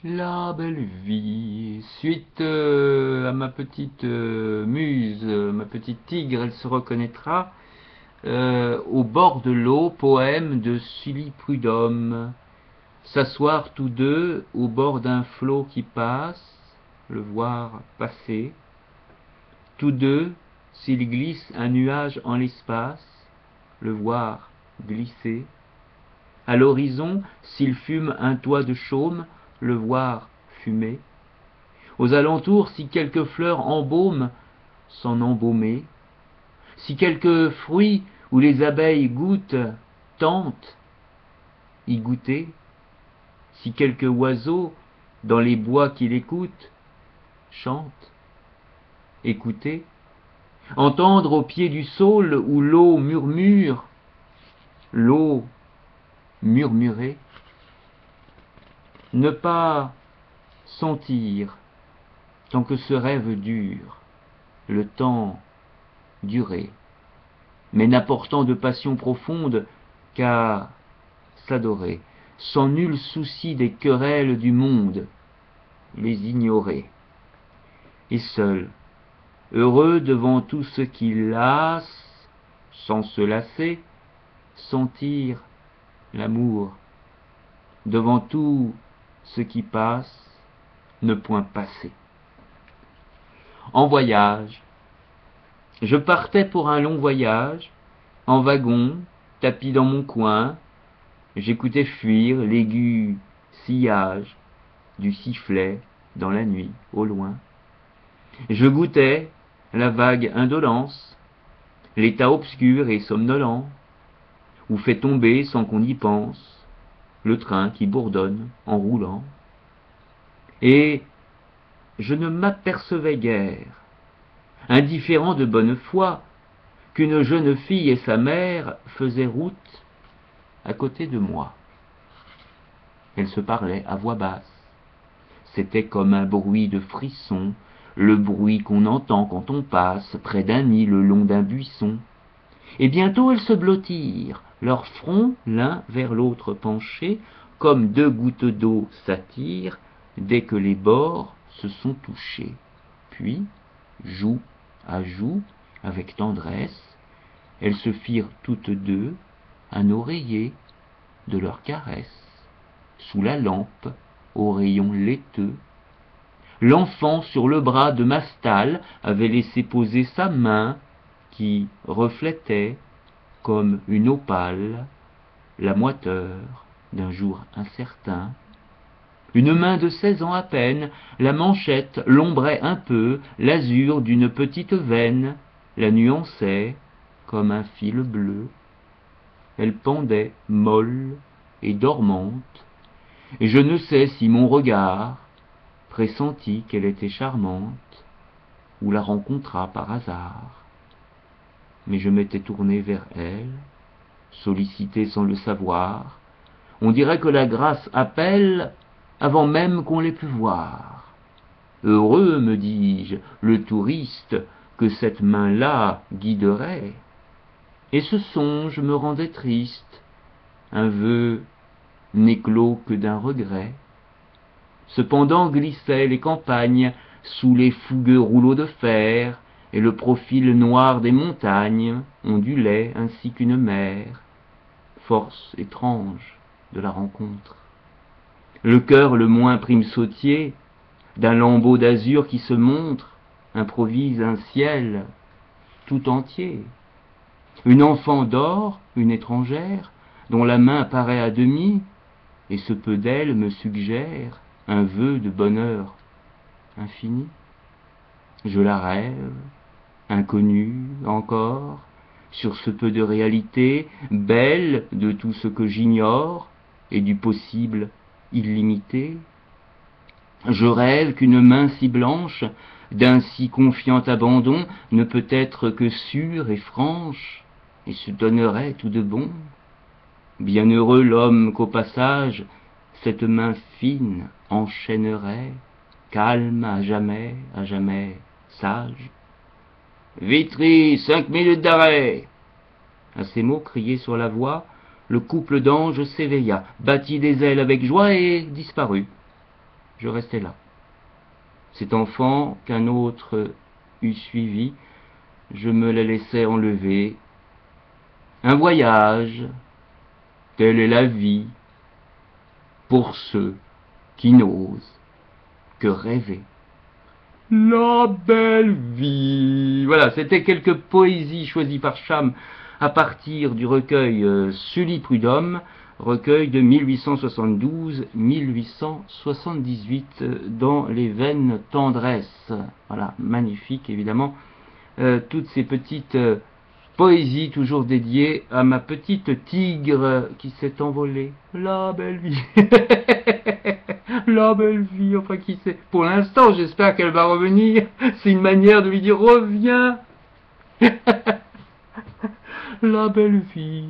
La belle vie, suite à ma petite muse, ma petite tigre, elle se reconnaîtra. Au bord de l'eau, poème de Sully Prudhomme. S'asseoir tous deux au bord d'un flot qui passe, le voir passer. Tous deux, s'il glisse un nuage en l'espace, le voir glisser. À l'horizon, s'il fume un toit de chaume, le voir fumer. Aux alentours, si quelque fleur embaume, s'en embaumer. Si quelque fruit où les abeilles goûtent, tentent, y goûter. Si quelque oiseau, dans les bois qu'il écoute, chante, écouter. Entendre au pied du saule où l'eau murmure, l'eau murmurer. Ne pas sentir tant que ce rêve dure, le temps durer, mais n'apportant de passion profonde qu'à s'adorer, sans nul souci des querelles du monde, les ignorer. Et seul, heureux devant tout ce qui lasse, sans se lasser, sentir l'amour, devant tout ce qui passe, ne point passer. En voyage, je partais pour un long voyage, en wagon, tapi dans mon coin, j'écoutais fuir l'aigu sillage du sifflet dans la nuit, au loin. Je goûtais la vague indolence, l'état obscur et somnolent, où fait tomber sans qu'on y pense le train qui bourdonne en roulant. Et je ne m'apercevais guère, indifférent de bonne foi, qu'une jeune fille et sa mère faisaient route à côté de moi. Elles se parlaient à voix basse. C'était comme un bruit de frisson, le bruit qu'on entend quand on passe près d'un nid le long d'un buisson. Et bientôt elles se blottirent, leurs fronts l'un vers l'autre penchés, comme deux gouttes d'eau s'attirent dès que les bords se sont touchés. Puis, joue à joue, avec tendresse, elles se firent toutes deux un oreiller de leurs caresses, sous la lampe, aux rayons laiteux. L'enfant sur le bras de Mastal avait laissé poser sa main, qui reflétait, comme une opale, la moiteur d'un jour incertain. Une main de 16 ans à peine, la manchette l'ombrait un peu, l'azur d'une petite veine la nuançait comme un fil bleu. Elle pendait molle et dormante, et je ne sais si mon regard pressentit qu'elle était charmante, ou la rencontra par hasard. Mais je m'étais tourné vers elle, sollicité sans le savoir. On dirait que la grâce appelle avant même qu'on l'ait pu voir. Heureux, me dis-je, le touriste que cette main-là guiderait. Et ce songe me rendait triste, un vœu n'éclos que d'un regret. Cependant glissaient les campagnes sous les fougueux rouleaux de fer, et le profil noir des montagnes ondulait ainsi qu'une mer. Force étrange de la rencontre. Le cœur le moins prime-sautier, d'un lambeau d'azur qui se montre, improvise un ciel tout entier. Une enfant d'or, une étrangère, dont la main paraît à demi, et ce peu d'elle me suggère un vœu de bonheur infini. Je la rêve, inconnue encore, sur ce peu de réalité, belle de tout ce que j'ignore, et du possible illimité. Je rêve qu'une main si blanche, d'un si confiant abandon, ne peut être que sûre et franche, et se donnerait tout de bon. Bienheureux l'homme qu'au passage, cette main fine enchaînerait, calme à jamais, sage. Vitry, 5 minutes d'arrêt. À ces mots criés sur la voie, le couple d'anges s'éveilla, battit des ailes avec joie et disparut. je restais là. Cet enfant qu'un autre eût suivi, je me la laissais enlever. Un voyage, telle est la vie, pour ceux qui n'osent que rêver. La belle vie. Voilà, c'était quelques poésies choisies par Cham à partir du recueil Sully Prudhomme, recueil de 1872-1878 dans les veines tendresse. Voilà, magnifique évidemment. Toutes ces petites poésies toujours dédiées à ma petite tigre qui s'est envolée. La belle vie. La belle vie, enfin qui sait. Pour l'instant, j'espère qu'elle va revenir. C'est une manière de lui dire reviens. La belle vie.